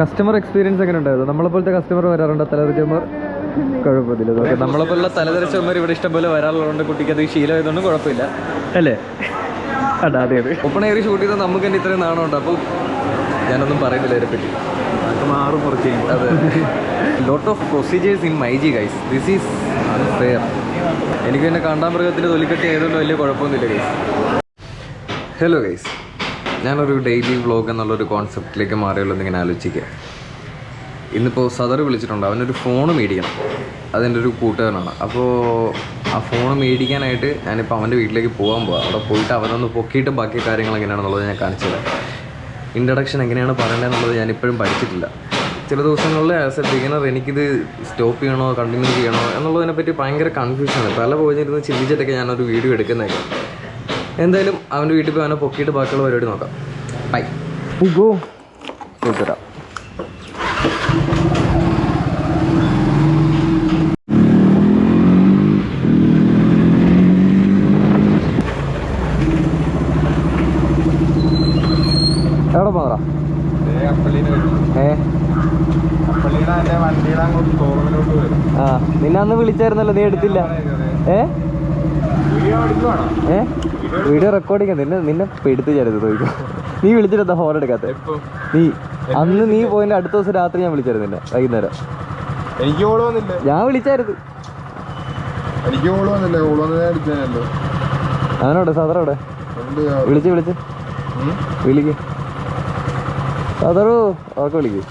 Customer experience എങ്ങനെ ഉണ്ടായിരുന്നു? നമ്മളെപ്പോലത്തെ customer വരാറുണ്ടോ തലതെറിച്ചവന്മാർ? കുഴപ്പമില്ല. നമ്മളെപ്പോലുള്ള തലതെറിച്ചവന്മാർ ഇവിടെ ഇഷ്ടംപോലെ വരാറുള്ളതുകൊണ്ട് കുട്ടിക്ക് അത് ശീലമായതുകൊണ്ട് കുഴപ്പമില്ല അല്ലേ? അതെ അതെ അതെ. ഓപ്പൺ എയർ ഷൂട്ട് ചെയ്താൽ നമുക്ക് തന്നെ ഇത്രയും നാണമുണ്ട്. അപ്പോൾ ഞാനൊന്നും പറയുന്നില്ല അതിനെപ്പറ്റി. മാറും കുറച്ച്. അതെ. Lot of procedures in myG guys. This is unfair. എനിക്ക് പിന്നെ കാണ്ടാമൃഗത്തിൻ്റെ തൊലിക്കെട്ടി ആയതുകൊണ്ട് വലിയ കുഴപ്പമൊന്നുമില്ല ഗൈസ്. ഹലോ ഗൈസ്, ഞാനൊരു ഡെയിലി വ്ളോഗ് എന്നുള്ളൊരു കോൺസെപ്റ്റിലേക്ക് മാറിയുള്ളൂ എന്നിങ്ങനെ ആലോചിക്കുക. ഇന്നിപ്പോൾ സദർ വിളിച്ചിട്ടുണ്ട്. അവനൊരു ഫോൺ മേടിക്കണം. അതെൻ്റെ ഒരു കൂട്ടുകാരനാണ്. അപ്പോൾ ആ ഫോൺ മേടിക്കാനായിട്ട് ഞാനിപ്പോൾ അവൻ്റെ വീട്ടിലേക്ക് പോകാൻ പോകാം. അവിടെ പോയിട്ട് അവനൊന്ന് പൊക്കിയിട്ട് ബാക്കി കാര്യങ്ങൾ എങ്ങനെയാണെന്നുള്ളത് ഞാൻ കാണിച്ചു തരാം. ഇൻട്രഡക്ഷൻ എങ്ങനെയാണ് പറയേണ്ടതെന്നുള്ളത് ഞാനിപ്പോഴും പഠിച്ചിട്ടില്ല. ചില ദിവസങ്ങളിൽ ആസ് എ ബിഗിനർ എനിക്കിത് സ്റ്റോപ്പ് ചെയ്യണോ കണ്ടിന്യൂ ചെയ്യണോ എന്നുള്ളതിനെപ്പറ്റി ഭയങ്കര കൺഫ്യൂഷനാണ്. പല പോയിരുന്ന് ചിന്തിച്ചിട്ടൊക്കെ ഞാനൊരു വീഡിയോ എടുക്കുന്നതൊക്കെ. എന്തായാലും അവൻ്റെ വീട്ടിൽ പോയി അവനെ പൊക്കിയിട്ട് ബാക്കിയുള്ള പരിപാടി നോക്കാം. ബൈ. കൂട്ടുതരാം. എവിടെ പോന്നറാ? നിന്നെ അന്ന് വിളിച്ചായിരുന്നല്ലോ, നീ എടുത്തില്ല. വീഡിയോ റെക്കോർഡിങ് നിന്നെ എടുത്ത് ചേരുന്നത് ചോദിക്കും. നീ വിളിച്ചിട്ട് ഫോൺ എടുക്കാത്ത? നീ അന്ന് നീ പോയിന്റെ അടുത്ത ദിവസം രാത്രി ഞാൻ വിളിച്ചായിരുന്നില്ല, വൈകുന്നേരം. ഞാൻ വിളിച്ചായിരുന്നു. അവനോടെ സദറോടെ വിളിക്ക് സദറു അവർക്ക് വിളിക്ക്.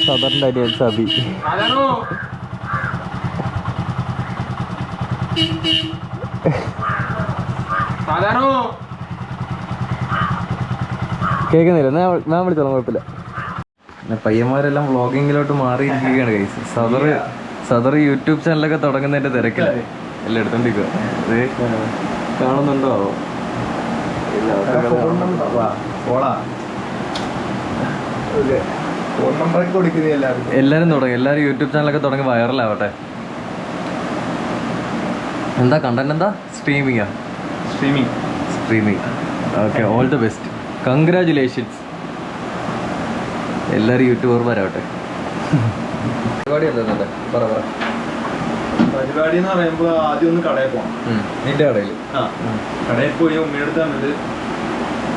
സദറിന്റെ അനിയൻ സബി. കേൾക്കുന്നില്ല? ഞാൻ വിളിച്ചോളാം, കുഴപ്പമില്ല. പിന്നെ പയ്യന്മാരെല്ലാം വ്ളോഗിങ്ങിലോട്ട് മാറിയിരിക്കുകയാണ് ഗൈസ്. സദർ യൂട്യൂബ് ചാനലൊക്കെ തുടങ്ങുന്നതിന്റെ തിരക്കില്ല. എല്ലാം എടുത്തോണ്ടിരിക്കുക. അത് കാണുന്നുണ്ടോ? എല്ലാരും തുടങ്ങി. എല്ലാരും യൂട്യൂബ് ചാനലൊക്കെ തുടങ്ങി വൈറലാവട്ടെ. എന്താ കണ്ടന്റ്? എന്താ streaming? Okay, all the best, congratulations. എല്ലാവരും യൂട്യൂബർമാരാവട്ടെ. പരിപാടി എന്താ പരിപാടി എന്ന് പറയുമ്പോൾ ആദ്യം ഒന്ന് കടയിൽ പോകണം. നിന്റെ കടയിൽ? കടയിൽ പോയി ഉമ്മയെടുത്ത് തന്നത്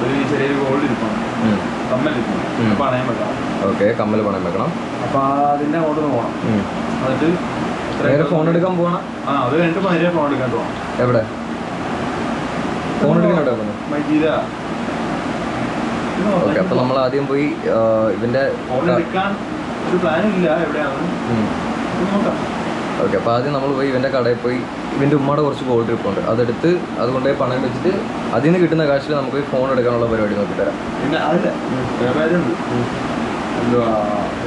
ഒരു ചെറിയൊരു ഗോൾഡ് ഇരിക്കണം, കമ്മലിരിക്കണം, പണയം വെക്കണം. ഓക്കെ, കമ്മൽ പണയം വെക്കണം. അപ്പൊ അതിന്റെ അങ്ങോട്ട് പോകണം. എന്നിട്ട് ഫോൺ എടുക്കാൻ പോകണം. അത് കഴിഞ്ഞിട്ട് നേരെ ഫോൺ എടുക്കാൻ പോകണം. എവിടെ ഫോൺ എടുക്കാൻ? മൈജീല. ഓക്കെ, അപ്പൊ നമ്മൾ ആദ്യം പോയി ഇവന്റെ ഫോൺ എടുക്കാൻ ഒരു പ്ലാനും ഇല്ല എവിടെയാണ് നോക്കാം. ഓക്കെ, അപ്പോൾ ആദ്യം നമ്മൾ പോയി ഇവൻ്റെ കടയിൽ പോയി ഇവൻ്റെ ഉമ്മയുടെ കുറച്ച് ഗോൾഡ് ഇരിപ്പുണ്ട്, അതെടുത്ത് അതുകൊണ്ടേ പണം വെച്ചിട്ട് അതിൽ നിന്ന് കിട്ടുന്ന കാശിൽ നമുക്ക് ഫോൺ എടുക്കാനുള്ള പരിപാടി നോക്കി തരാം. പിന്നെ അതില്ല വേറെ എന്തുവാ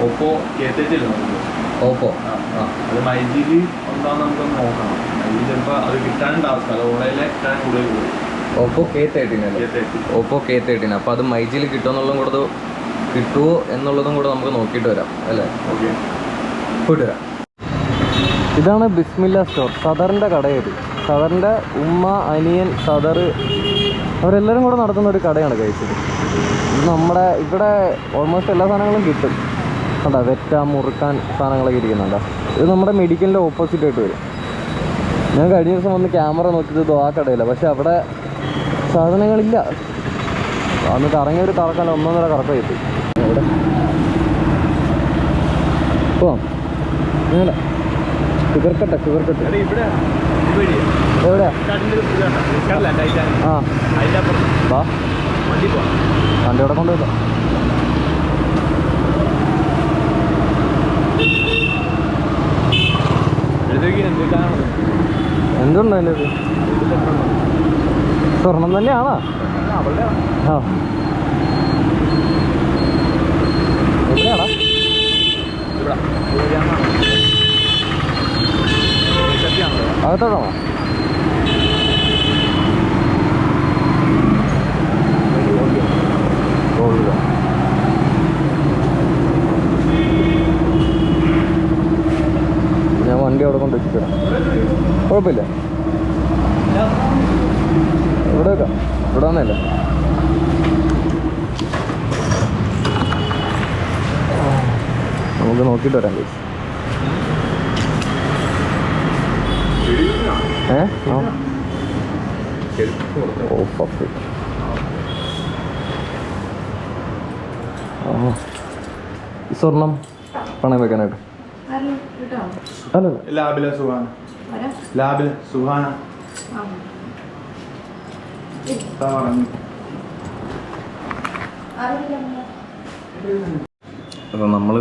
ഓപ്പോ K30 ഓപ്പോ. അത് മൈജിയിൽ എന്താണെന്ന് നമുക്കൊന്ന് നോക്കണം. മൈജി ചിലപ്പോൾ അത് കിട്ടാനും ടാസ്ക്, അത് ഓൺലൈനിലെ കിട്ടാൻ കൂടുതൽ. ഓപ്പോ K13 അല്ലേ? Oppo K13. അപ്പോൾ അത് മൈജിയിൽ കിട്ടുമോ എന്നുള്ളതും കൂടെ നമുക്ക് നോക്കിയിട്ട് വരാം അല്ലേ? ഓക്കെ, പോയിട്ട് വരാം. ഇതാണ് ബിസ്മില്ല സ്റ്റോർ, സദറിൻ്റെ കടയത്. സദറിൻ്റെ ഉമ്മ, അനിയൻ, സദർ അവരെല്ലാവരും കൂടെ നടത്തുന്ന ഒരു കടയാണ് കഴിച്ചത്. ഇത് നമ്മുടെ ഇവിടെ ഓൾമോസ്റ്റ് എല്ലാ സാധനങ്ങളും കിട്ടും. കണ്ടോ, വെറ്റ, മുറുക്കാൻ സാധനങ്ങളൊക്കെ ഇരിക്കുന്നുണ്ടോ. ഇത് നമ്മുടെ മെഡിക്കലിൻ്റെ ഓപ്പോസിറ്റ് ആയിട്ട് വരും. ഞാൻ കഴിഞ്ഞ ദിവസം വന്ന് ക്യാമറ നോക്കിയത് ആ കടയില്ല, പക്ഷെ അവിടെ സാധനങ്ങളില്ല. അന്ന് കറങ്ങിയ ഒരു കറക്കാൻ 1.5 കറക്കം കിട്ടി. അവിടെ പോവാം. അങ്ങനെ ഷുഗർ കട്ട് എവിടെയാ? ആ വാ, വണ്ടി അവിടെ കൊണ്ടുപോയില്ല. എന്തുണ്ടോ അതിൻ്റെ? സ്വർണം തന്നെയാണോ? ആ, എവിടെയാടാ? അകത്തോട്ടാണോ? ഞാൻ വണ്ടി അവിടെ കൊണ്ട് വെച്ചിട്ട് കുഴപ്പമില്ല. ഇവിടെ വെക്കാം, ഇവിടെ വന്നല്ലേ. നമുക്ക് നോക്കിയിട്ട് വരാം ഗൈസ്. സ്വർണം പണയം വെക്കാനായിട്ട് അല്ലല്ല ലാബിലെ സുഹാന അപ്പോൾ നമ്മൾ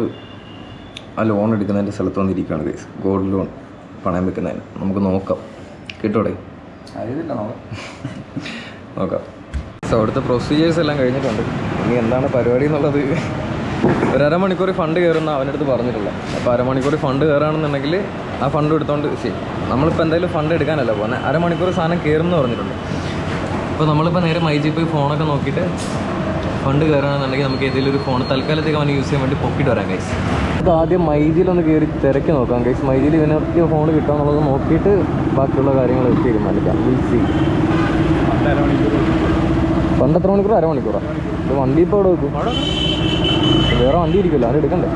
ആ ലോൺ എടുക്കുന്നതിൻ്റെ സ്ഥലത്ത് വന്നിരിക്കുകയാണ് ഗൈസ്. ഗോൾഡ് ലോൺ പണയം വെക്കുന്നതിന് നമുക്ക് നോക്കാം, കിട്ടോടെ നോക്കാം. സോ അവിടുത്തെ പ്രൊസീജിയേഴ്സ് എല്ലാം കഴിഞ്ഞിട്ടുണ്ട്. ഇനി എന്താണ് പരിപാടി എന്നുള്ളത് ഒരു അരമണിക്കൂർ ഫണ്ട് കയറുന്ന അവൻ്റെ അടുത്ത് പറഞ്ഞിട്ടുള്ളത്. അപ്പോൾ അരമണിക്കൂർ ഫണ്ട് കയറുകയാണെന്നുണ്ടെങ്കിൽ ആ ഫണ്ട് എടുത്തുകൊണ്ട് ശരി, നമ്മളിപ്പോൾ എന്തായാലും ഫണ്ട് എടുക്കാനല്ല പോകുന്നത്, അരമണിക്കൂർ സാധനം കയറുമെന്ന് പറഞ്ഞിട്ടുണ്ട്. അപ്പോൾ നമ്മളിപ്പോൾ നേരെ മൈജി പോയി ഫോണൊക്കെ നോക്കിയിട്ട് ഫണ്ട് കയറുകയാണെന്നുണ്ടെങ്കിൽ നമുക്ക് ഏതെങ്കിലും ഒരു ഫോൺ തൽക്കാലത്തേക്ക് അവന് യൂസ് ചെയ്യാൻ വേണ്ടി പൊക്കിയിട്ട് വരാം ഗൈസ്. അപ്പോൾ ആദ്യം മൈജിയിലൊന്ന് കയറി തിരക്കി നോക്കാം ഗൈസ്. മൈജിയിൽ ഇതിനൊക്കെ ഫോൺ കിട്ടുമെന്നുള്ളത് നോക്കിയിട്ട് ബാക്കിയുള്ള കാര്യങ്ങൾ തീരുമാനിക്കാം. ഫണ്ട് എത്ര മണിക്കൂർ? അരമണിക്കൂറാണ്. ഇത് വണ്ടി ഇപ്പോൾ അവിടെ വെക്കും, വേറെ വണ്ടി ഇരിക്കുമല്ലോ, അത് എടുക്കണ്ടേ?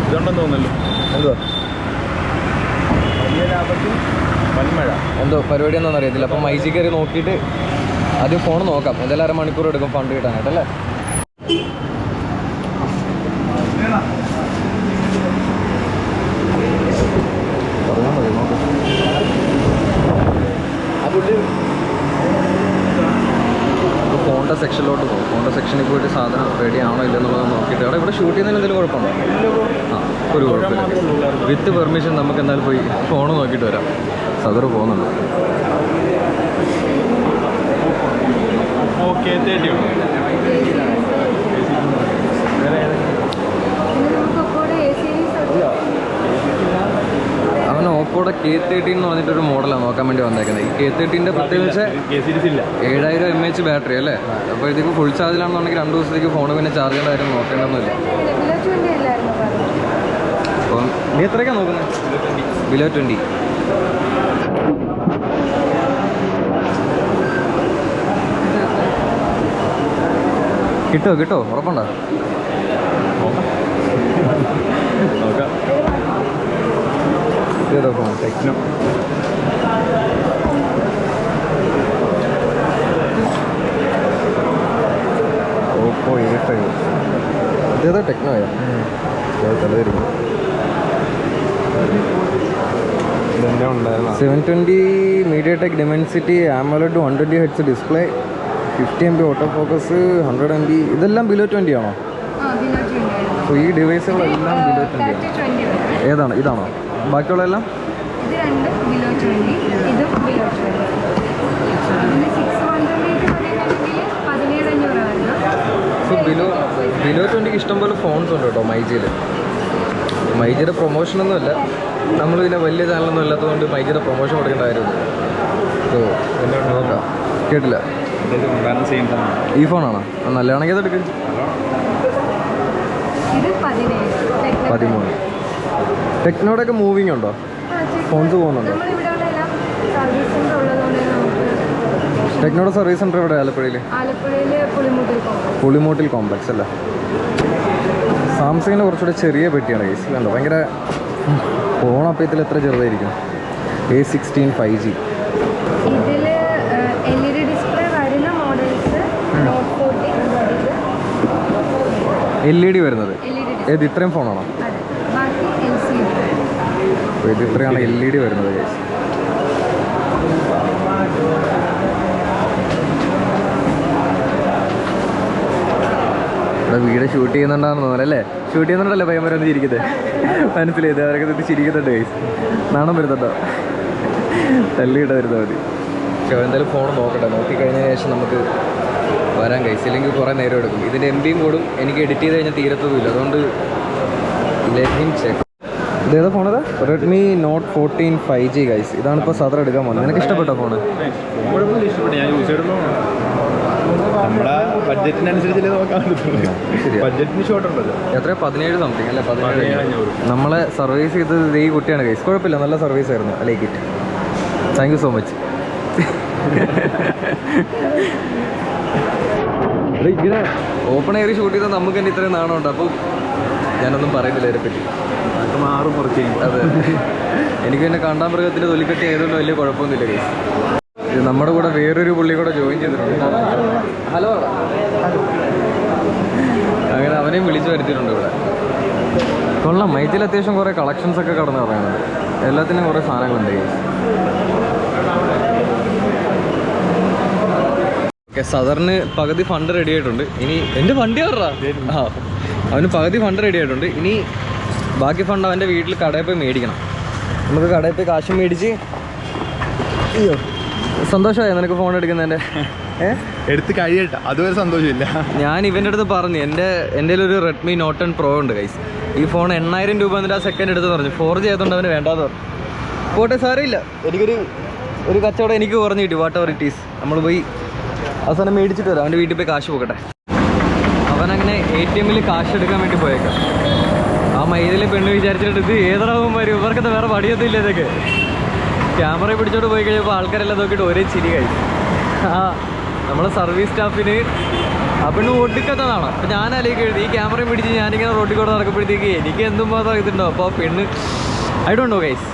ഇതുണ്ടെന്ന് തോന്നുന്നല്ലോ. എന്തുവാ വൻമഴ എന്തോ പരിപാടി എന്താണെന്ന് അറിയത്തില്ല. അപ്പം മൈജി കയറി നോക്കിയിട്ട് ആദ്യം ഫോൺ നോക്കാം. എന്തായാലും അരമണിക്കൂർ എടുക്കും ഫണ്ട് കിട്ടാനായിട്ടല്ലേ. പറഞ്ഞാൽ മതി, നോക്കാം. ഫോണിൻ്റെ സെക്ഷനിലോട്ട് പോകും. ഫോണിൻ്റെ സെക്ഷനിൽ പോയിട്ട് സാധനം റെഡി ആണോ ഇല്ലെന്നുള്ളത് നോക്കിയിട്ട് അവിടെ ഇവിടെ ഷൂട്ട് ചെയ്യുന്നതിന് എന്തെങ്കിലും കുഴപ്പമുണ്ടോ? ആ, ഒരു കുഴപ്പമില്ല. വിത്ത് പെർമിഷൻ നമുക്ക് എന്തായാലും പോയി ഫോൺ നോക്കിയിട്ട് വരാം. സദർ പോകുന്നുണ്ട്. അവൻ ഓപ്പോയുടെ K30 എന്ന് പറഞ്ഞിട്ടൊരു മോഡലാണ് നോക്കാൻ വേണ്ടി വന്നേക്കുന്നത്. ഈ K30ൻ്റെ പ്രത്യേകിച്ച് 7000 mAh ബാറ്ററി അല്ലേ. അപ്പോൾ ഇതിപ്പോൾ ഫുൾ ചാർജിലാണെന്നുണ്ടെങ്കിൽ 2 ദിവസത്തേക്ക് ഫോൺ പിന്നെ ചാർജ് ചെയ്യേണ്ട കാര്യം നോക്കേണ്ടതൊന്നുമില്ല. അപ്പം നീ എത്രയൊക്കെയാണ് നോക്കുന്നത്? ബിലോ 20. കിട്ടോ ഉറപ്പുണ്ടോ? നോക്കാം. ഏതോ phone? Techno. Oppo A5. ഇതേതോ ടെക്നോയാ? തലതിരിക്കും. 720 MediaTek Dimensity AMOLED 120 Hz display, 50 MB auto focus, 100 MB. ഇതെല്ലാം ബിലോ 20 ആണോ? അപ്പോൾ ഈ ഡിവൈസുകളെല്ലാം ബിലോ 20 ആണ്. ഏതാണ്? ഇതാണോ? ബാക്കിയുള്ളതെല്ലാം ബിലോ 20ക്ക് ഇഷ്ടംപോലെ ഫോൺസ് ഉണ്ട് കേട്ടോ മൈജിയിൽ. മൈജിയുടെ പ്രൊമോഷനൊന്നുമില്ല, നമ്മൾ പിന്നെ വലിയ ചാനലൊന്നും ഇല്ലാത്തതുകൊണ്ട് മൈജിയുടെ പ്രൊമോഷൻ കൊടുക്കേണ്ട കാര്യമില്ല. സോ നോക്കാം. കേട്ടില്ല. ഈ ഫോണാണോ? നല്ലതാണെങ്കിൽ അതെടുക്ക്. 13. ടെക്നോയുടെ ഒക്കെ മൂവിങ് ഉണ്ടോ? ഫോൺസ് പോകുന്നുണ്ടോ? ടെക്നോയുടെ സർവീസ് സെൻ്റർ എവിടെ? ആലപ്പുഴയിൽ പുളിമൂട്ടിൽ കോംപ്ലക്സ് അല്ലേ. സാംസങ്ങിന് കുറച്ചുകൂടെ ചെറിയ പെട്ടിയാണ് കേസ്. കണ്ടോ ഭയങ്കര ഫോൺ. അപ്പോൾ ഇതിൽ എത്ര ചെറുതായിരിക്കും? A16 5G. LED വരുന്നത് ഏത്? ഇത്രയും ഫോണാണോ? അപ്പോൾ ഇത് ഇത്രയാണ് LED വരുന്നത് കേസ്. ഇവിടെ വീഡിയോ ഷൂട്ട് ചെയ്യുന്നുണ്ടാന്ന് തോന്നുന്നു അല്ലേ? ഷൂട്ട് ചെയ്യുന്നുണ്ടല്ലേ പയ്യന്മാരൊന്നും ചിരിക്കുന്നത്? മനസ്സിലായത് അവരൊക്കെ ഇത് ചിരിക്കുന്നുണ്ട് കേസ്. നാണം വരുന്നുണ്ടോ? തല്ലിയിട്ട വരുന്നത് മതി. പക്ഷേ എന്തായാലും ഫോൺ നോക്കട്ടെ. നോക്കിക്കഴിഞ്ഞതിന് ശേഷം നമുക്ക് വരാൻ കഴിച്ചു. ഇല്ലെങ്കിൽ കുറേ നേരം എടുക്കും. ഇതിൻ്റെ MBയും കൂടും. എനിക്ക് എഡിറ്റ് ചെയ്ത് കഴിഞ്ഞാൽ തീരത്തതുമില്ല. അതുകൊണ്ട് ചെക്ക്. ഇതേതാ ഫോണത്? Redmi not 14 5G guys. ഇതാണ് ഇപ്പോൾ സദർ എടുക്കാൻ പോകുന്നത്. നിനക്ക് ഇഷ്ടപ്പെട്ടോ ഫോണ്? നമ്മുടെ ബഡ്ജറ്റിനനുസരിച്ചല്ലേ നോക്കാൻ പറ്റുള്ളൂ. ബഡ്ജറ്റിന് ഷോർട്ട് ഉണ്ടല്ലോ. എത്ര? 17 സംതിങ് അല്ലേ? 17,500. നമ്മളെ സർവീസ് ചെയ്തത് ഈ കുട്ടിയാണ് ഗൈസ്. കുഴപ്പമില്ല, നല്ല സർവീസ് ആയിരുന്നു. Like it. Thank you so much. ഇങ്ങനെ ഓപ്പൺ എയർ ഷൂട്ട് ചെയ്താൽ നമുക്ക് തന്നെ ഇത്രയും നാണമുണ്ട്. അപ്പോൾ ഞാനൊന്നും പറയുന്നില്ല അതിനെപ്പറ്റി. അതൊക്കെ മാറും കുറച്ച്. അതെ, എനിക്ക് പിന്നെ കാണ്ടാമൃഗത്തിൻ്റെ തൊലിക്കെട്ടി ആയതുകൊണ്ട് വലിയ കുഴപ്പമൊന്നുമില്ല കേസ്. ഇത് നമ്മുടെ കൂടെ വേറൊരു പുള്ളി കൂടെ ജോയിൻ ചെയ്തിട്ടുണ്ട്. ഹലോ, അങ്ങനെ അവനെയും വിളിച്ചു വരുത്തിയിട്ടുണ്ട് ഇവിടെ. കൊള്ളാം, മൈജിൽ അത്യാവശ്യം കുറേ കളക്ഷൻസ് ഒക്കെ കടന്നു പറയുന്നത്. എല്ലാത്തിനും കുറേ സാധനങ്ങളുണ്ട് കേസ്. ഓക്കെ, സദറിന് പകുതി ഫണ്ട് റെഡി ആയിട്ടുണ്ട്. ഇനി എൻ്റെ വണ്ടി ആറാ, ആ അവന് പകുതി ഫണ്ട് റെഡി ആയിട്ടുണ്ട്. ഇനി ബാക്കി ഫണ്ട് അവൻ്റെ വീട്ടിൽ കടയിൽ പോയി മേടിക്കണം. നമുക്ക് കടയിൽ പോയി കാശും മേടിച്ച്. അയ്യോ, സന്തോഷമായി നിനക്ക് ഫോൺ എടുക്കുന്നതിൻ്റെ? എടുത്ത് കഴിയട്ടെ, അതുവരെ സന്തോഷമില്ല. ഞാൻ ഇവൻ്റെ അടുത്ത് പറഞ്ഞു, എൻ്റെ ഒരു റെഡ്മി നോട്ട് 10 Pro ഉണ്ട് ഗൈസ്. ഈ ഫോൺ 8000 രൂപ എന്നിട്ട് ആ സെക്കൻഡ് എടുത്ത് പറഞ്ഞു. 4G ആയതുകൊണ്ട് അവന് വേണ്ടാന്ന് പറഞ്ഞു. പോട്ടെ, സാരമില്ല, ഒരു കച്ചവടം എനിക്ക് കുറഞ്ഞ് കിട്ടി. What ever it is. നമ്മൾ പോയി അവസാനം മേടിച്ചിട്ട് വരാം. അവൻ്റെ വീട്ടിൽ പോയി കാശ് പോകട്ടെ. അവനങ്ങനെ ATM-ൽ കാശ് എടുക്കാൻ വേണ്ടി പോയേക്കാം. ആ മൈദിലെ പെണ്ണ് വിചാരിച്ചിട്ട് ഇത് ഏതൊരാവുമ്പോൾ ഇവർക്കത് വേറെ പടിയൊന്നും ഇല്ല. ഇതൊക്കെ ക്യാമറ പിടിച്ചോട്ട് പോയി കഴിയുമ്പോൾ ആൾക്കാരെല്ലാം നോക്കിയിട്ട് ഒരേ ചിരി കഴിച്ചു. ആ നമ്മളെ സർവീസ് സ്റ്റാഫിന് ആ പെണ്ണ് ഒടുക്കത്തതാണ്. അപ്പം ഞാൻ ആലോചിക്കരുത്, ഈ ക്യാമറയും പിടിച്ച് ഞാനിങ്ങനെ റോഡിൽ കൂടെ നടക്കുമ്പോഴത്തേക്ക് എനിക്ക് എന്തും മാത്രം ഇതുണ്ടോ. അപ്പോൾ ആ പെണ്ണ് I don't know guys,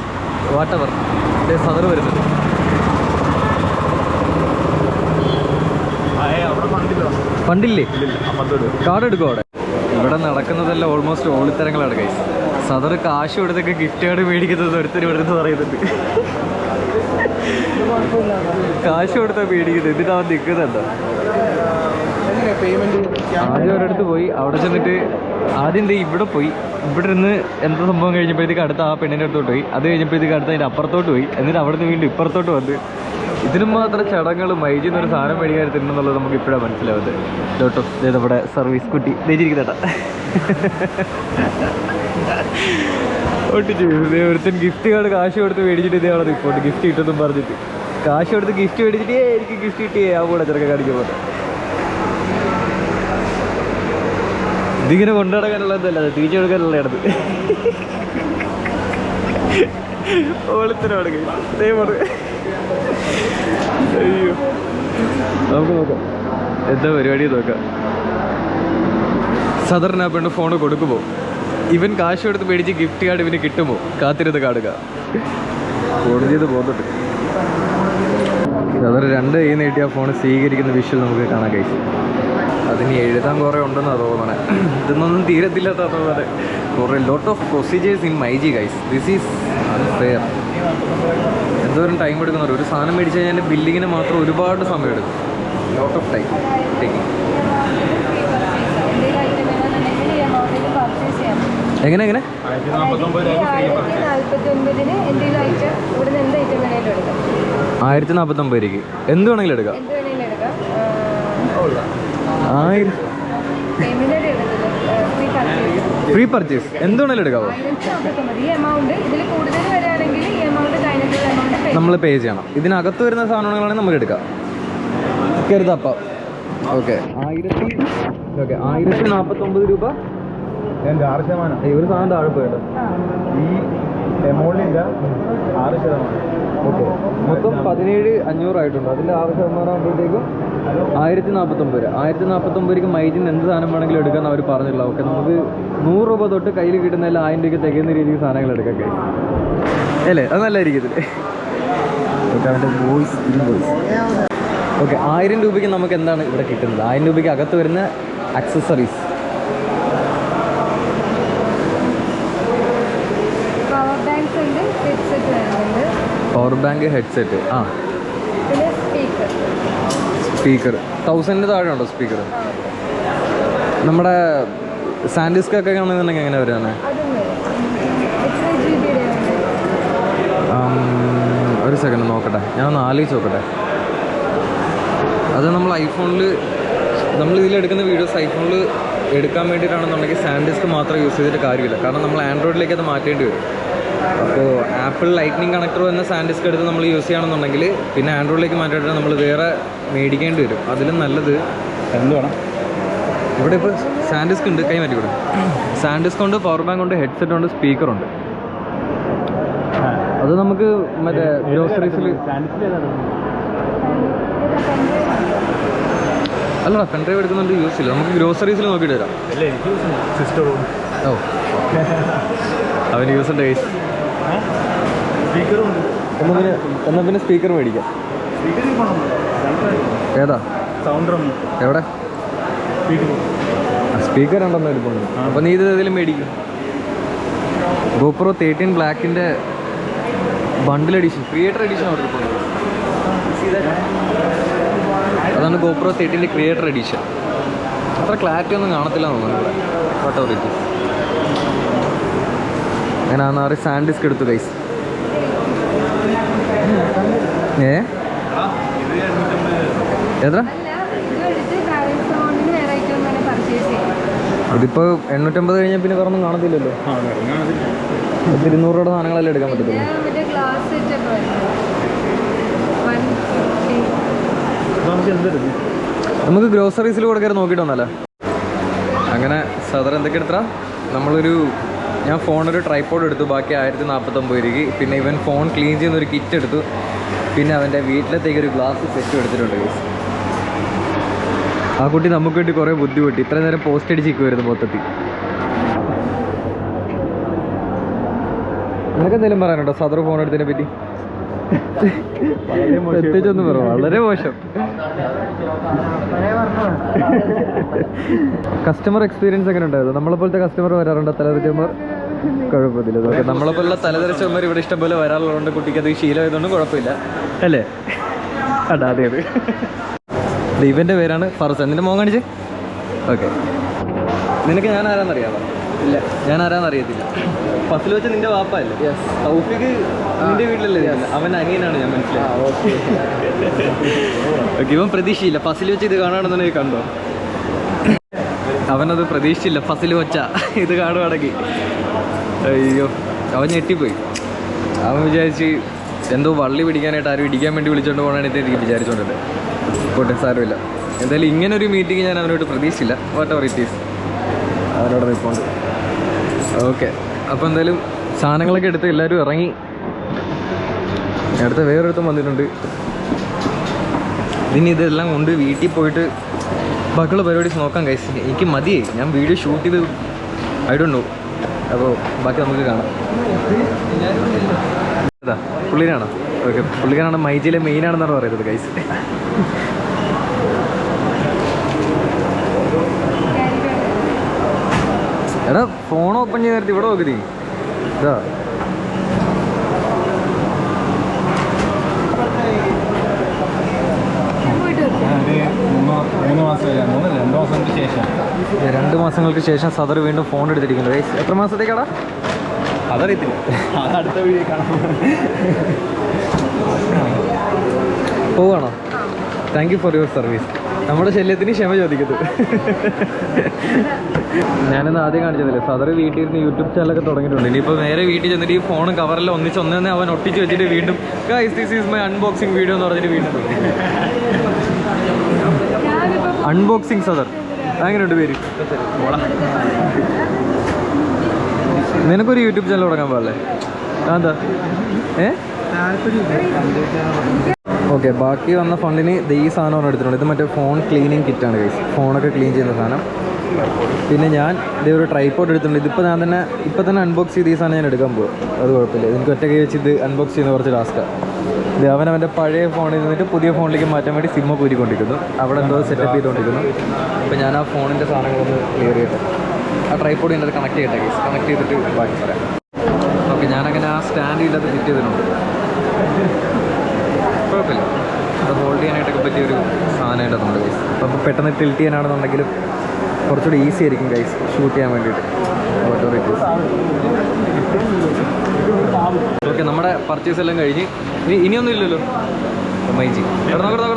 what ever. സദർ വരുന്നത് ഫണ്ടില്ലേ? കാർഡ് എടുക്കും അവിടെ. ഇവിടെ നടക്കുന്നതെല്ലാം ഓൾമോസ്റ്റ് ഓളിത്തരങ്ങളാണ് ഗൈസ്. സദർ കാശ് കൊടുത്തൊക്കെ ഗിഫ്റ്റ് കാർഡ് മേടിക്കുന്നത് ഒരുത്തരും ഇവിടുന്ന് പറയുന്നുണ്ട്. കാശ് കൊടുത്താൽ മേടിക്കുന്നത്, എന്നിട്ട് അവൻ നിൽക്കുന്നുണ്ടോ? ആദ്യം ഒരിടത്ത് പോയി, അവിടെ ചെന്നിട്ട് ആദ്യം ഇവിടെ പോയി, ഇവിടെ നിന്ന് എന്താ സംഭവം കഴിഞ്ഞപ്പോഴത്തേക്ക് അടുത്ത ആ പെണ്ണിൻ്റെ അടുത്തോട്ട് പോയി. അത് കഴിഞ്ഞപ്പോഴത്തേക്ക് അടുത്ത അതിൻ്റെ അപ്പുറത്തോട്ട് പോയി. എന്നിട്ട് അവിടെ നിന്ന് വീണ്ടും ഇപ്പുറത്തോട്ട് വന്ന്. ഇതിനും മാത്രം ചടങ്ങുകൾ മൈജിൽ നിന്നൊരു സാധനം മേടിക്കാൻ തരുന്നുള്ളത് നമുക്ക് ഇപ്പോഴാണ് മനസ്സിലാവുന്നത്. ഡോട്ടോ നമ്മുടെ സർവീസ് കുട്ടി ദേജിരിക്കുന്നേട്ടാ ഒട്ടിച്ചു. ഒരുത്തൻ ഗിഫ്റ്റ് കാർഡ് കാശ് കൊടുത്ത് മേടിച്ചിട്ട് ഇതേ അവിടെ ഇപ്പോൾ ഗിഫ്റ്റ് കിട്ടുമെന്നും പറഞ്ഞിട്ട് കാശ് കൊടുത്ത് ഗിഫ്റ്റ് മേടിച്ചിട്ട് എനിക്ക് ഗിഫ്റ്റ് കിട്ടിയേ ആ കൂടെ ചെറുക്കെ കാണിക്കുമ്പോൾ. ഇതിങ്ങനെ കൊണ്ടു നടക്കാനുള്ളതല്ല, അത് തിരിച്ചു കൊടുക്കാനുള്ള ഇടത് ഓളിത്തരമാണ്. അയ്യോ, നമുക്ക് നോക്കാം എന്താ പരിപാടി നോക്കാം. സദറിന് ആ പെണ്ണ് ഫോണ് കൊടുക്കുമോ? ഇവൻ കാശ് കൊടുത്ത് മേടിച്ച് ഗിഫ്റ്റ് കാർഡ് ഇവന് കിട്ടുമോ? കാത്തിരുന്ന് കാണുക. ഫോൺ ചെയ്ത് പോകുന്നുണ്ട്. സദർ 2 കൈ നീട്ടി ആ ഫോൺ സ്വീകരിക്കുന്ന വിഷ്വൽ നമുക്ക് കാണാൻ കഴിച്ചു. അതിന് എഴുതാൻ കുറേ ഉണ്ടെന്നാണ് തോന്നണേ. ഇതൊന്നും തീരത്തില്ലാത്ത തോന്നണേ. കുറേ lot of procedures in myG guys. This is unfair. എന്തോരം ടൈം എടുക്കുന്നുണ്ട്. ഒരു സാധനം മേടിച്ച് കഴിഞ്ഞാൽ ബില്ലിങ്ങിന് മാത്രം ഒരുപാട് സമയം എടുക്കും. Lot of time taking. എങ്ങനെ 1049 രൂപയ്ക്ക് എന്ത് വേണമെങ്കിലും എടുക്കാം. ഫ്രീ പർച്ചേസ് എന്ത് വേണമെങ്കിലും എടുക്കാവോ? നമ്മൾ പേ ചെയ്യണം. ഇതിനകത്ത് വരുന്ന സാധനങ്ങളാണെങ്കിൽ നമുക്ക് എടുക്കാം. കരുതപ്പം ഓക്കെ 1049 രൂപ. എൻ്റെ 6%. ഒരു സാധനം താഴെ പോയിട്ട് ഈ എമൗണ്ടിൻ്റെ 6%. ഓക്കെ, മൊത്തം 17,500 ആയിട്ടുണ്ട്. അതിൻ്റെ 6% ആകുമ്പോഴത്തേക്കും 1049 രൂപ. 1049 രൂപയ്ക്ക് മൈജിൽ എന്ത് സാധനം വേണമെങ്കിലും എടുക്കാമെന്ന് അവർ പറഞ്ഞില്ല. ഓക്കെ, നമുക്ക് 100 രൂപ തൊട്ട് കയ്യിൽ കിട്ടുന്നതിൽ 1000 രൂപയ്ക്ക് തികയുന്ന രീതിയിൽ സാധനങ്ങൾ എടുക്കാം കൈ അല്ലേ? അത് നല്ലതായിരിക്കും ഇതിൽ. ഓക്കെ, അവൻ്റെ വോയിസ് ഓക്കെ. 1000 രൂപയ്ക്ക് നമുക്ക് എന്താണ് ഇവിടെ കിട്ടുന്നത്? 1000 രൂപയ്ക്ക് അകത്ത് വരുന്ന ആക്സസറീസ്. പവർ ബാങ്ക്, ഹെഡ്സെറ്റ്, ആ സ്പീക്കർ 1000 താഴെ ഉണ്ടോ സ്പീക്കർ? നമ്മുടെ സാൻഡിസ്ക് ഒക്കെ ആണെന്നുണ്ടെങ്കിൽ എങ്ങനെ വരുന്നത്? ഒരു സെക്കൻഡ് നോക്കട്ടെ, ഞാനൊന്ന് ആലോചിച്ച് നോക്കട്ടെ. അത് നമ്മൾ ഐഫോണിൽ ഇതിലെടുക്കുന്ന വീഡിയോസ് ഐഫോണിൽ എടുക്കാൻ വേണ്ടിയിട്ടാണെന്നുണ്ടെങ്കിൽ സാൻഡിസ്ക് മാത്രം യൂസ് ചെയ്തിട്ട് കാര്യമില്ല. കാരണം നമ്മൾ ആൻഡ്രോയിഡിലേക്ക് അത് മാറ്റേണ്ടി വരും. അപ്പോൾ ആപ്പിൾ ലൈറ്റ്നിങ് കണക്ടർ എന്ന സാൻഡിസ്ക് എടുത്ത് നമ്മൾ യൂസ് ചെയ്യണമെന്നുണ്ടെങ്കിൽ പിന്നെ ആൻഡ്രോയിഡിലേക്ക് മാറ്റിയിട്ട് നമ്മൾ വേറെ മേടിക്കേണ്ടി വരും. അതിലും നല്ലത് എന്ത് വേണം, ഇവിടെ ഇപ്പോൾ സാൻഡിസ്ക് ഉണ്ട്, കൈ മാറ്റിക്കൂടെ. സാൻഡിസ്ക് ഉണ്ട്, പവർ ബാങ്ക് ഉണ്ട്, ഹെഡ്സെറ്റ് ഉണ്ട്, സ്പീക്കറുണ്ട്. അത് നമുക്ക് മറ്റേ ഗ്രോസറീസിൽ അല്ല പെൻഡ്രൈവ് എടുക്കുന്നുണ്ട് യൂസ് ഇല്ല, നമുക്ക് ഗ്രോസറീസിൽ നോക്കിയിട്ട് വരാം. ഓ അവന് യൂസ് ഉണ്ട് ഗൈസ്. എന്നാൽ പിന്നെ സ്പീക്കർ മേടിക്കാം. ഏതാ എവിടെ സ്പീക്കർ ഉണ്ടെന്ന് എടുക്കുന്നു. അപ്പോൾ നീ ഇത് ഏതെങ്കിലും മേടിക്കും. GoPro 13 ബ്ലാക്കിൻ്റെ ബണ്ടിൽ എഡിഷൻ, ക്രിയേറ്റർ എഡിഷൻ ഓർഡർ എടുക്കുന്നത്. അതാണ് GoPro 13 ക്രിയേറ്റർ എഡിഷൻ. അത്ര ക്ലാരിറ്റി ഒന്നും കാണത്തില്ല തോന്നുന്നു ഇവിടെ. What ever. ഞാൻ ആ സാൻഡ് ഡിസ്ക് എടുത്തു ഗൈസ്. ഏതാ ഇതിപ്പോൾ 850 കഴിഞ്ഞാൽ പിന്നെ വേറെ ഒന്നും കാണത്തില്ലല്ലോ. 200 രൂപയുടെ സാധനങ്ങളെല്ലാം എടുക്കാൻ പറ്റത്തില്ല. നമുക്ക് ഗ്രോസറീസിൽ കൂടെ കയറി നോക്കിയിട്ട് വന്നല്ലോ. അങ്ങനെ സദർ എന്തൊക്കെ എടുത്താ ഞാൻ ഫോണൊരു ട്രൈപ്പോഡ് എടുത്തു, ബാക്കി 1049 രൂപയ്ക്ക്. പിന്നെ ഇവൻ ഫോൺ ക്ലീൻ ചെയ്യുന്നൊരു കിറ്റ് എടുത്തു. പിന്നെ അവൻ്റെ വീട്ടിലത്തേക്ക് ഒരു ഗ്ലാസ് സെറ്റ് എടുത്തിട്ടുണ്ട് ഗൈസ്. ആ കുട്ടി നമുക്ക് വേണ്ടി കുറേ ബുദ്ധിമുട്ടി. ഇത്ര നേരം പോസ്റ്റ് അടിച്ചിരിക്കുമായിരുന്നു മൊത്തത്തിൽ. നിനക്ക് എന്തെങ്കിലും പറയാനുണ്ടോ സദർ ഫോൺ എടുത്തതിനെ പറ്റി? പ്രത്യേകിച്ചൊന്നും പറയാം, വളരെ മോശം. കസ്റ്റമർ എക്സ്പീരിയൻസ് എങ്ങനെ ഉണ്ടായിരുന്നു? നമ്മളെപ്പോലത്തെ കസ്റ്റമർ വരാറുണ്ട് തലതെറിച്ചവന്മാർ? കുഴപ്പമില്ല. ഓക്കെ, നമ്മളെപ്പോലുള്ള തലതെറിച്ചവന്മാർ ഇവിടെ ഇഷ്ടംപോലെ വരാറുള്ളതുകൊണ്ട് കുട്ടിക്ക് അത് ശീലമായതുകൊണ്ടും കുഴപ്പമില്ല അല്ലേ? അടാ അതെ അതെ. ഇവൻ്റെ പേരാണ് ഫർസാൻ. നിന്റെ മോൻ കാണിച്ചേ. ഓക്കെ, നിനക്ക് ഞാൻ ആരാന്നറിയാമോ? ഇല്ല, ഞാൻ ആരാന്നറിയത്തില്ല. ഫസിൽ വെച്ച് നിന്റെ വാപ്പ അല്ലേ? തൗഫിക്ക് നിന്റെ വീട്ടിലല്ലേ? അവൻ അനിയനാണ്, ഞാൻ മനസ്സിലായി. ഓക്കെ, ഇവൻ പ്രതീക്ഷയില്ല ഫസിൽ വെച്ച് ഇത് കാണുകയാണെന്നുണ്ടെങ്കിൽ കണ്ടോ. അവനത് പ്രതീക്ഷിച്ചില്ല ഫസിൽ വെച്ച ഇത് കാണുവാണെങ്കിൽ. അയ്യോ, അവൻ ഞെട്ടിപ്പോയി. അവൻ വിചാരിച്ച് എന്തോ വള്ളി പിടിക്കാനായിട്ട് ആരും ഇടിക്കാൻ വേണ്ടി വിളിച്ചുകൊണ്ട് പോകണമെന്ന് എനിക്ക് വിചാരിച്ചോണ്ടല്ലേ. പോട്ടെ, സാരമില്ല. എന്തായാലും ഇങ്ങനൊരു മീറ്റിംഗ് ഞാൻ അവനോട് പ്രതീക്ഷിച്ചില്ല. വാട്ട് എവർ ഇറ്റ് ഈസ്, അവനോട് നിൽപ്പുണ്ട്. ഓക്കെ, അപ്പോൾ എന്തായാലും സാധനങ്ങളൊക്കെ എടുത്ത് എല്ലാവരും ഇറങ്ങി. അടുത്ത വേറൊരുത്തും വന്നിട്ടുണ്ട്. ഇനി ഇതെല്ലാം കൊണ്ട് വീട്ടിൽ പോയിട്ട് ബാക്കിയുള്ള പരിപാടീസ് നോക്കാൻ കഴിച്ചു. എനിക്ക് മതിയേ, ഞാൻ വീഡിയോ ഷൂട്ട് ചെയ്ത് ഐ ഡോണ്ട് നോ. അപ്പോൾ ബാക്കി നമുക്ക് കാണാം. അതാ പുള്ളിനാണോ? ഓക്കെ, പുള്ളിക്കാരാണ് മൈജിയിലെ മെയിനാണെന്നാണ് പറയുന്നത് ഗൈസ്. എടാ ഫോൺ ഓപ്പൺ ചെയ്ത് നേരത്തെ ഇവിടെ നോക്കി ഇതാ. രണ്ട് മാസങ്ങൾക്ക് ശേഷം സദർ വീണ്ടും ഫോൺ എടുത്തിരിക്കുന്നു ഗൈസ്. എത്ര മാസത്തേക്കാടാ അതറിയത്തില്ല, അത് അടുത്ത വീഡിയോ കാണാം. പോവാണോ? Thank you for your service. നമ്മുടെ ശല്യത്തിന് ക്ഷമ ചോദിക്കുന്നു. ഞാനിന്ന് ആദ്യം കാണിച്ചതില്ലേ, സദർ വീട്ടിൽ ഇരുന്ന് യൂട്യൂബ് ചാനലൊക്കെ തുടങ്ങിയിട്ടുണ്ട്. ഇനിയിപ്പോൾ നേരെ വീട്ടിൽ ചെന്നിട്ട് ഈ ഫോൺ കവറെല്ലാം ഒന്നിച്ച് അവൻ ഒട്ടിച്ച് വെച്ചിട്ട് വീണ്ടും guys this is my unboxing video എന്ന് പറഞ്ഞിട്ട് വീണ്ടും അൺബോക്സിങ് സദർ. അങ്ങനെയുണ്ട് പേര്. നിനക്കൊരു യൂട്യൂബ് ചാനൽ തുടങ്ങാൻ പാടില്ലേ? അതെന്താ? ഓക്കെ, ബാക്കി വന്ന ഫണ്ടിന് ഈ സാധനമാണ് എടുത്തിട്ടുണ്ട്. ഇത് മറ്റേ ഫോൺ ക്ലീനിങ് കിറ്റാണ് ഗൈസ്, ഫോണൊക്കെ ക്ലീൻ ചെയ്യുന്ന സാധനം. പിന്നെ ഞാൻ ഇതേ ഒരു ട്രൈപ്പോഡ് എടുത്തിട്ടുണ്ട്. ഇതിപ്പോൾ ഞാൻ തന്നെ അൺബോക്സ് ചെയ്ത് ഈ സാധനം ഞാൻ എടുക്കാൻ പോകും. അത് കുഴപ്പമില്ല, എനിക്ക് ഒറ്റ കൈ വെച്ച് ഇത് അൺബോക്സ് ചെയ്യുന്ന കുറച്ച് ടാസ്ക്കാണ്. ഇത് അവൻ്റെ പഴയ ഫോണിൽ നിന്നിട്ട് പുതിയ ഫോണിലേക്ക് മാറ്റാൻ വേണ്ടി സിമ്മ കൂരിക്കൊണ്ടിരിക്കുന്നു. അവിടെ എന്തോ സെറ്റപ്പ് ചെയ്തുകൊണ്ടിരിക്കുന്നു. അപ്പോൾ ഞാൻ ആ ഫോണിൻ്റെ സാധനങ്ങളൊന്ന് ക്ലിയർ ചെയ്യട്ടെ. ആ ട്രൈപ്പോഡ് ഇതിനകത്ത് കണക്ട് ചെയ്യട്ടെ ഗൈസ്. കണക്ട് ചെയ്തിട്ട് ബാക്കി പറയാം. ഓക്കെ, ഞാനങ്ങനെ ആ സ്റ്റാൻഡ് ഇതിനകത്ത് ഫിറ്റ് ചെയ്തിട്ടുണ്ട്. കുഴപ്പമില്ല, അത് ഹോൾഡ് ചെയ്യാനായിട്ടൊക്കെ പറ്റിയൊരു സാധനമായിട്ടുണ്ട് ഗൈസ്. അപ്പോൾ പെട്ടെന്ന് ടിൽറ്റ് ചെയ്യാനാണെന്നുണ്ടെങ്കിലും കുറച്ചുകൂടി ഈസി ആയിരിക്കും ഗൈസ് ഷൂട്ട് ചെയ്യാൻ വേണ്ടിയിട്ട്. ഓക്കെ, നമ്മുടെ പർച്ചേസ് എല്ലാം കഴിഞ്ഞ് ഇനിയൊന്നും ഇല്ലല്ലോ മൈജി. എവിടെ നോക്കടാ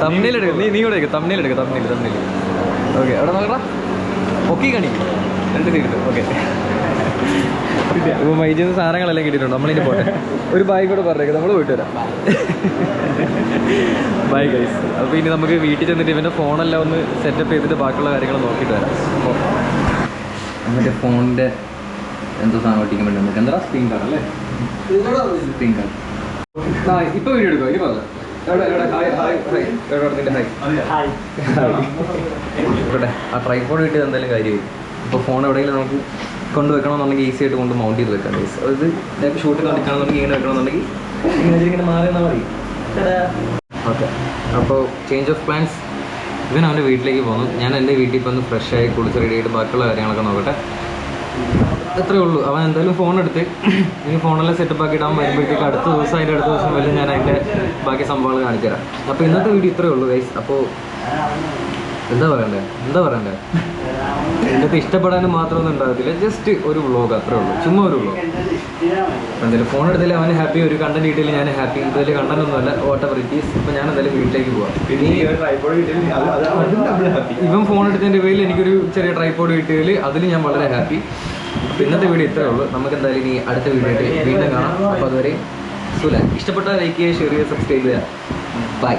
തമ്മിലെടുക്കുക. നീ കൂടെ എടുക്കുക, തമ്മിലെടുക്കുക. തമ്മിൽ ഓക്കെ, എവിടെ നോക്കടാ പൊക്കി കാണിക്കും 2 സൈഡിൽ. ഓക്കെ, ഇപ്പോൾ മൈജിന്ന് സാധനങ്ങളെല്ലാം കിട്ടിയിട്ടുണ്ട്. നമ്മളിനി പോട്ടെ. ഒരു ബായ് കൂടെ പറഞ്ഞേക്കാം, നമ്മൾ പോയിട്ട് വരാം. Bye guys. അപ്പോൾ ഇനി നമുക്ക് വീട്ടിൽ ചെന്നിട്ട് ഇവൻ്റെ ഫോണെല്ലാം ഒന്ന് സെറ്റപ്പ് ചെയ്തിട്ട് ബാക്കിയുള്ള കാര്യങ്ങൾ നോക്കിയിട്ട് വരാം. അപ്പോൾ നമ്മുടെ ഫോണിൻ്റെ എന്തോ സാധനം ഒട്ടിക്കാൻ വേണ്ടി എന്താ സ്ക്രീൻ കാർഡ് അല്ലേ? Screen card. ഇപ്പോൾ വീഡിയോ എടുക്കുക. ഇനി പറഞ്ഞ ഇവിടെ ആ ട്രൈപോഡ് കിട്ടിയത് എന്തായാലും കാര്യമായി. ഇപ്പോൾ ഫോൺ എവിടെയെങ്കിലും നമുക്ക് കൊണ്ടുവെക്കണമെന്നുണ്ടെങ്കിൽ ഈസി ആയിട്ട് കൊണ്ട് മൗണ്ട് ചെയ്ത് വെക്കാം. അത് ഇതൊക്കെ ഷൂട്ടിൽ കളിക്കണമെന്നുണ്ടെങ്കിൽ ഇങ്ങനെ വെക്കണമെന്നുണ്ടെങ്കിൽ ഇങ്ങനെ മാറിയെന്നാൽ മതി. ഓക്കെ, അപ്പോൾ ചേഞ്ച് ഓഫ് പ്ലാൻസ്. ഇവൻ അവൻ്റെ വീട്ടിലേക്ക് പോകുന്നു. ഞാൻ എൻ്റെ വീട്ടിൽ ഇപ്പോൾ ഒന്ന് ഫ്രഷായി കുളിച്ച് റെഡി ആയിട്ട് ബാക്കിയുള്ള കാര്യങ്ങളൊക്കെ നോക്കട്ടെ. അത്രേ ഉള്ളൂ. അവൻ എന്തായാലും ഫോൺ എടുത്ത് ഇനി ഫോണെല്ലാം സെറ്റപ്പ് ആക്കിയിട്ട് അവൻ വരുമ്പോഴത്തേക്ക് അടുത്ത ദിവസം അതിൻ്റെ അടുത്ത ദിവസം വല്ല ഞാൻ അതിൻ്റെ ബാക്കി സംഭവങ്ങൾ കാണിച്ചു തരാം. അപ്പോൾ ഇന്നത്തെ വീഡിയോ ഇത്രയേ ഉള്ളൂ ഗൈസ്. അപ്പോൾ എന്താ പറയണ്ടേ ഇന്നത്തെ ഇഷ്ടപ്പെടാനും മാത്രമൊന്നും ഉണ്ടാകത്തില്ല. ജസ്റ്റ് ഒരു വ്ളോഗ്, അത്രേ ഉള്ളൂ. ചുമ്മാ ഒരു വ്ളോഗ്. എന്തായാലും ഫോൺ എടുത്തില്ല അവന് ഹാപ്പി, ഒരു കണ്ടന്റ് കിട്ടിയില്ല ഞാൻ ഹാപ്പി. ഇതിൽ കണ്ടന്റ് ഒന്നുമല്ല, വാട്ട് എവർ ഇറ്റ് ഈസ്. അപ്പോൾ ഞാൻ എന്തായാലും വീട്ടിലേക്ക് പോവാം. ഇവൻ ഫോൺ എടുത്തതിൻ്റെ പേരിൽ എനിക്കൊരു ചെറിയ ട്രൈപോഡ് കിട്ടിയതിൽ അതിൽ ഞാൻ വളരെ ഹാപ്പി. അപ്പോൾ ഇന്നത്തെ വീഡിയോ ഇത്രയേ ഉള്ളൂ. നമുക്ക് എന്തായാലും ഇനി അടുത്ത വീഡിയോ ആയിട്ട് വീണ്ടും കാണാം. അപ്പോൾ അതുവരെ സുല. ഇഷ്ടപ്പെട്ടാൽ ലൈക്ക് ചെയ്യുക, ഷെയർ ചെയ്യുക, സബ്സ്ക്രൈബ് ചെയ്യുക. ബൈ.